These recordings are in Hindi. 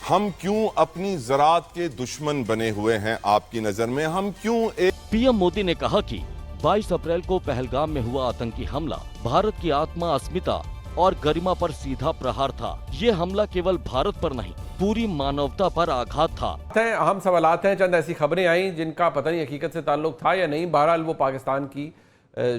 हम क्यों अपनी ज़राअत के दुश्मन बने हुए हैं आपकी नजर में? हम क्यों एक पीएम मोदी ने कहा कि 22 अप्रैल को पहलगाम में हुआ आतंकी हमला भारत की आत्मा, अस्मिता और गरिमा पर सीधा प्रहार था। ये हमला केवल भारत पर नहीं, पूरी मानवता पर आघात था। अहम सवालात हैं, चंद ऐसी खबरें आई जिनका पता नहीं हकीकत से ताल्लुक था या नहीं। बहरहाल वो पाकिस्तान की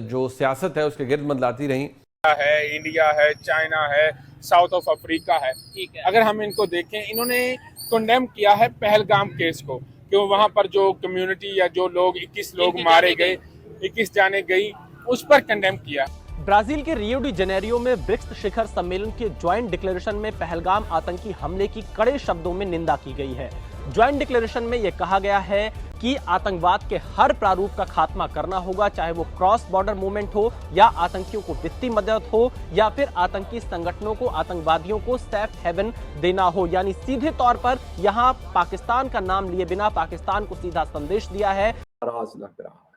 जो सियासत है उसके गिर्द मंडलाती रही है, इंडिया है, चाइना है, साउथ ऑफ अफ्रीका है। ठीक है, अगर हम इनको देखें, इन्होंने कंडेम किया है पहलगाम केस को, क्यों वहां पर जो कम्युनिटी या जो लोग 21 लोग मारे गए, 21 जाने गई, उस पर कंडेम किया। ब्राजील के रियो डी जेनेरियो में ब्रिक्स शिखर सम्मेलन के ज्वाइंट डिक्लेरेशन में पहलगाम आतंकी हमले की कड़े शब्दों में निंदा की गई है। ज्वाइंट डिक्लेरेशन में यह कहा गया है कि आतंकवाद के हर प्रारूप का खात्मा करना होगा, चाहे वो क्रॉस बॉर्डर मूवमेंट हो या आतंकियों को वित्तीय मदद हो या फिर आतंकी संगठनों को, आतंकवादियों को सेफ हेवन देना हो। यानी सीधे तौर पर यहां पाकिस्तान का नाम लिए बिना पाकिस्तान को सीधा संदेश दिया है। नाराज लग रहा है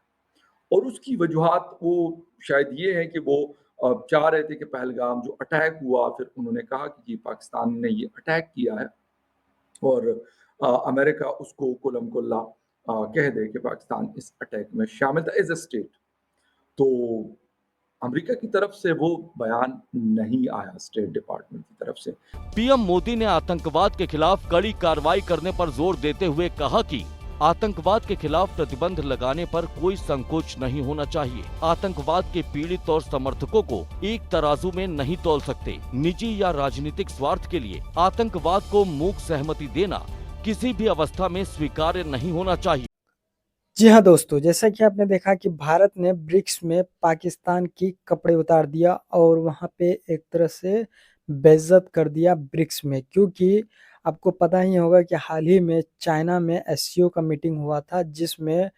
और उसकी वजूहात वो शायद ये है कि वो चाह रहे थे कि पहलगाम जो अटैक हुआ, फिर उन्होंने कहा कि पाकिस्तान ने ये अटैक किया है और अमेरिका उसको कुलम कुल्ला कह दे कि पाकिस्तान इस अटैक में शामिल था एज ए स्टेट। तो अमेरिका की तरफ से वो बयान नहीं आया स्टेट डिपार्टमेंट की तरफ से। पीएम मोदी ने आतंकवाद के खिलाफ कड़ी कार्रवाई करने पर जोर देते हुए कहा कि आतंकवाद के खिलाफ प्रतिबंध लगाने पर कोई संकोच नहीं होना चाहिए। आतंकवाद के पीड़ित और समर्थकों को एक तराजू में नहीं तौल सकते। निजी या राजनीतिक स्वार्थ के लिए आतंकवाद को मूक सहमति देना किसी भी अवस्था में स्वीकार्य नहीं होना चाहिए। जी हाँ दोस्तों, जैसा कि आपने देखा कि भारत ने ब्रिक्स में पाकिस्तान की कपड़े उतार दिया और वहाँ पे एक तरह से बेइज्जत कर दिया ब्रिक्स में, क्योंकि आपको पता ही होगा कि हाल ही में चाइना में एससीओ का मीटिंग हुआ था जिसमें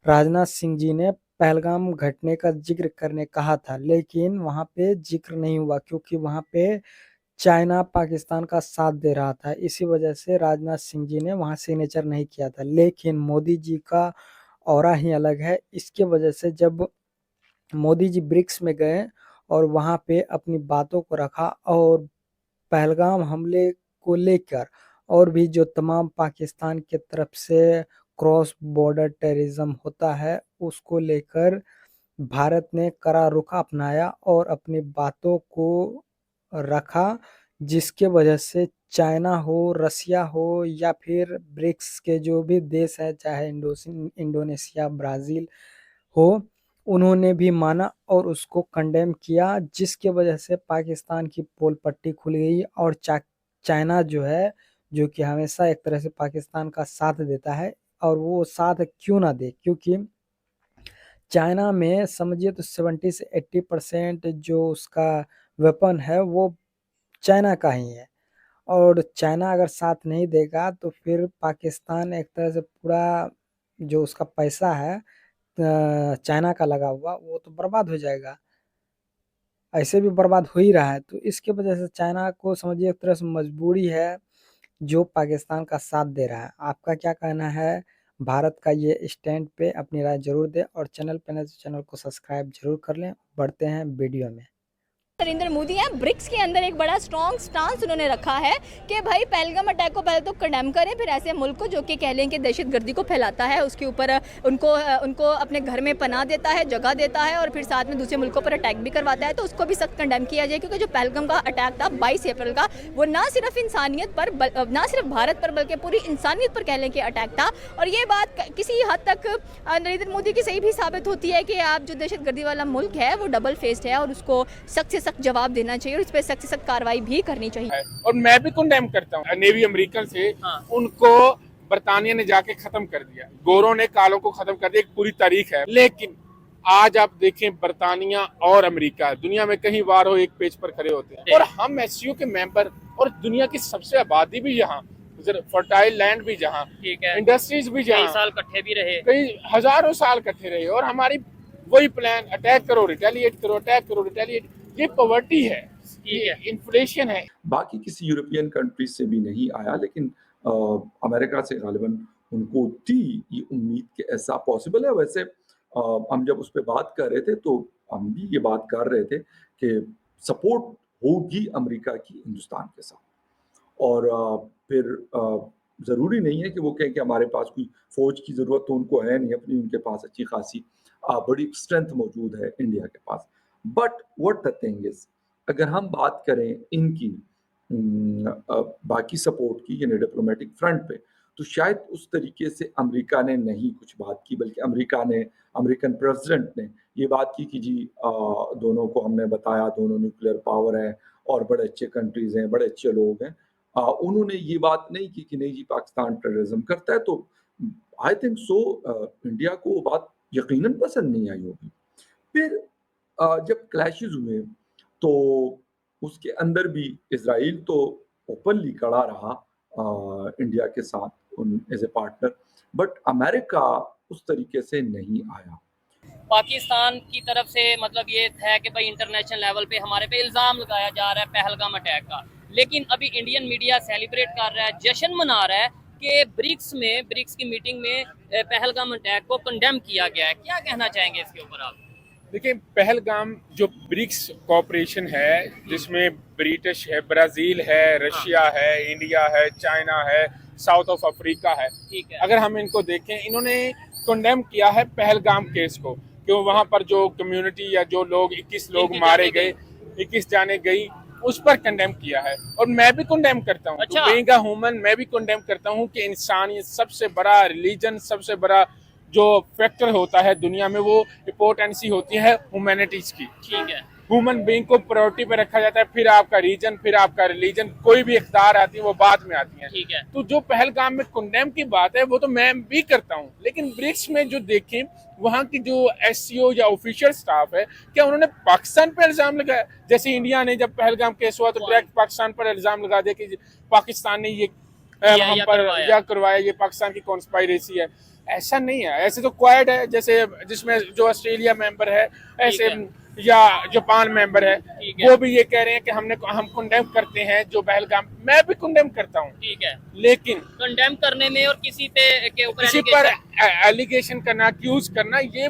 राजनाथ सिंह जी ने पहलगाम घटने का जिक्र करने कहा था, लेकिन वहाँ पे जिक्र नहीं हुआ क्योंकि वहाँ पे चाइना पाकिस्तान का साथ दे रहा था। इसी वजह से राजनाथ सिंह जी ने वहाँ सिग्नेचर नहीं किया था। लेकिन मोदी जी का ऑरा ही अलग है। इसके वजह से जब मोदी जी ब्रिक्स में गए और वहाँ पे अपनी बातों को रखा और पहलगाम हमले को लेकर और भी जो तमाम पाकिस्तान की तरफ से क्रॉस बॉर्डर टेररिज्म होता है उसको लेकर भारत ने कड़ा रुख अपनाया और अपनी बातों को रखा, जिसके वजह से चाइना हो, रसिया हो या फिर ब्रिक्स के जो भी देश है, चाहे इंडोनेशिया, ब्राज़ील हो, उन्होंने भी माना और उसको कंडेम किया, जिसके वजह से पाकिस्तान की पोल पट्टी खुल गई और चाइना जो है, जो कि हमेशा एक तरह से पाकिस्तान का साथ देता है और वो साथ क्यों ना दे, क्योंकि चाइना में समझिए तो 70 से 80% जो उसका वेपन है वो चाइना का ही है और चाइना अगर साथ नहीं देगा तो फिर पाकिस्तान एक तरह से पूरा जो उसका पैसा है चाइना का लगा हुआ वो तो बर्बाद हो जाएगा। ऐसे भी बर्बाद हो ही रहा है, तो इसके वजह से चाइना को समझिए एक तरह से मजबूरी है जो पाकिस्तान का साथ दे रहा है। आपका क्या कहना है भारत का ये स्टैंड पे? अपनी राय जरूर दें और चैनल पे नए तो चैनल को सब्सक्राइब जरूर कर लें। बढ़ते हैं वीडियो में। नरेंद्र मोदी हैं, ब्रिक्स के अंदर एक बड़ा स्ट्रॉन्ग स्टांस उन्होंने रखा है कि भाई पहलगाम अटैक को पहले तो कंडेम करें, फिर ऐसे मुल्क को जो कि कह लें कि दहशतगर्दी को फैलाता है उसके ऊपर उनको अपने घर में पनाह देता है, जगह देता है और फिर साथ में दूसरे मुल्कों पर अटैक भी करवाता है, तो उसको भी सख्त कंडेम किया जाए। क्योंकि जो पहलगाम का अटैक था 22 अप्रैल का, वो ना सिर्फ इंसानियत पर, ना सिर्फ भारत पर बल्कि पूरी इंसानियत पर कह लें कि अटैक था। और ये बात किसी हद तक नरेंद्र मोदी की सही भी साबित होती है कि आप जो दहशतगर्दी वाला मुल्क है वो डबल फेस्ड है और उसको सख्त से सख्त जवाब देना चाहिए और इस पे सख्त से सख्त कार्रवाई भी करनी चाहिए। और मैं भी कंडेम करता हूँ नेवी अमेरिकन से। उनको बरतानिया ने जाके खत्म कर दिया, गोरों ने कालों को खत्म कर दिया, एक पूरी तारीख है। लेकिन आज आप देखें बरतानिया और अमेरिका दुनिया में कहीं बार हो एक पेज पर खड़े होते हैं और हम एससीओ के मेंबर और दुनिया की सबसे आबादी भी यहाँ, फर्टाइल लैंड भी जहाँ, इंडस्ट्रीज भी जहाँ, कई साल इकट्ठे भी रहे, कई हजारों साल इकट्ठे रहे और हमारी वही प्लान, अटैक करो रिटेलिएट करो, अटैक करो रिटेलिएट। ये पॉवर्टी है, ये इन्फ्लेशन है। बाकी किसी यूरोपियन कंट्रीज से भी नहीं आया, लेकिन अमेरिका से गालिबन उनको थी ये उम्मीद कि ऐसा पॉसिबल है। वैसे हम जब उस पर बात कर रहे थे तो हम भी ये बात कर रहे थे कि सपोर्ट होगी अमेरिका की हिंदुस्तान के साथ और फिर ज़रूरी नहीं है कि वो कहें कि हमारे पास कोई फ़ौज की ज़रूरत तो उनको है नहीं, अपनी उनके पास अच्छी खासी बड़ी स्ट्रेंथ मौजूद है इंडिया के पास। But what the thing is, अगर हम बात करें इनकी बाकी सपोर्ट की यानी डिप्लोमेटिक फ्रंट पे, तो शायद उस तरीके से अमेरिका ने नहीं कुछ बात की, बल्कि अमेरिकन प्रेसिडेंट ने ये बात की कि जी दोनों को हमने बताया, दोनों न्यूक्लियर पावर है और बड़े अच्छे कंट्रीज़ हैं, बड़े अच्छे लोग हैं। उन्होंने ये बात नहीं की कि नहीं जी पाकिस्तान टेररिज्म करता है, तो आई थिंक सो इंडिया को वो बात यकीनन पसंद नहीं आई होगी। फिर जब क्लैशेस हुए तो उसके अंदर भी इज़राइल तो ओपनली खड़ा रहा इंडिया के साथ as a partner, but America उस तरीके से नहीं आया। पाकिस्तान की तरफ से मतलब ये है कि भाई इंटरनेशनल लेवल पे हमारे पे इल्ज़ाम लगाया जा रहा है पहलगाम अटैक का, लेकिन अभी इंडियन मीडिया सेलिब्रेट कर रहा है, जश्न मना रहा है कि ब्रिक्स की मीटिंग में पहलगाम अटैक को कंडेम किया गया है। क्या कहना चाहेंगे इसके ऊपर आप? देखिए, पहलगाम जो ब्रिक्स कॉपरेशन है, जिसमें ब्रिटिश है, ब्राज़ील है, रशिया है, इंडिया है, चाइना है, साउथ ऑफ अफ्रीका है, ठीक है। अगर हम इनको देखें, इन्होंने कंडेम किया है पहलगाम केस को, कि वहाँ पर जो कम्युनिटी या जो लोग 21 लोग मारे गए, 21 जाने गई, उस पर कंडेम किया है। और मैं भी कंडेम करता हूँ, अच्छा। बीइंग अ ह्यूमन मैं भी कंडेम करता हूँ कि इंसानियत सबसे बड़ा रिलीजन, सबसे बड़ा जो फैक्टर होता है दुनिया में, वो इम्पोर्टेंसी होती है ह्यूमैनिटीज की। ठीक है। ह्यूमन बीइंग को प्रायोरिटी पे रखा जाता है, फिर आपका रीजन, फिर आपका रिलीजन, कोई भी इख्तियार आती है वो बाद में आती है। ठीक है। तो जो पहलगाम में कंडेम की बात है वो तो मैं भी करता हूँ, लेकिन ब्रिक्स में जो देखें वहाँ की जो SCO या ऑफिशियल स्टाफ है, क्या उन्होंने पाकिस्तान पर इल्जाम लगाया? जैसे इंडिया ने जब पहलगाम केस हुआ तो डायरेक्ट पाकिस्तान पर इल्जाम लगा दिया कि पाकिस्तान ने ये हम पर या करवाया, ये पाकिस्तान की कॉन्स्पायरेसी है। ऐसा नहीं है, ऐसे तो क्वाड है, जैसे जिसमें जो ऑस्ट्रेलिया मेंबर है, ऐसे या जापान मेंबर है, वो भी ये कह रहे हैं कि हम कंडेम करते हैं जो पहलगाम, मैं भी कंडेम करता हूँ। ठीक है। लेकिन कंडेम करने में और किसी पे के ऊपर किसी पर एलिगेशन करना, एक्यूज करना, ये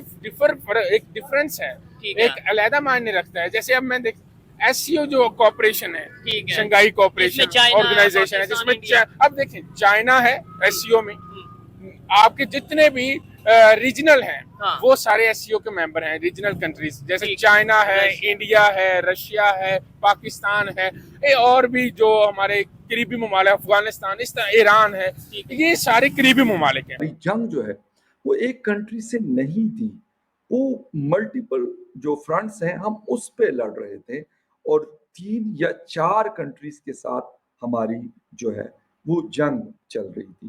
एक डिफरेंस है, एक अलग मायने रखता है। जैसे अब मैं देख SCO जो कॉपरेशन है, शंघाई कॉपरेशन ऑर्गेनाइजेशन है, जिसमें अब देखिए चाइना है SCO में, आपके जितने भी रीजनल हैं, हाँ। वो सारे SCO के मेंबर हैं, रीजनल कंट्रीज, जैसे चाइना है, इंडिया है, रशिया है, पाकिस्तान है, और भी जो हमारे करीबी ममालिक, अफगानिस्तान, इस तरह ईरान है, ये सारे करीबी ममालिक हैं। जंग जो है वो एक कंट्री से नहीं थी, वो मल्टीपल जो फ्रंट्स हैं हम उस पे लड़ रहे थे, और 3 या 4 कंट्रीज के साथ हमारी जो है वो जंग चल रही थी।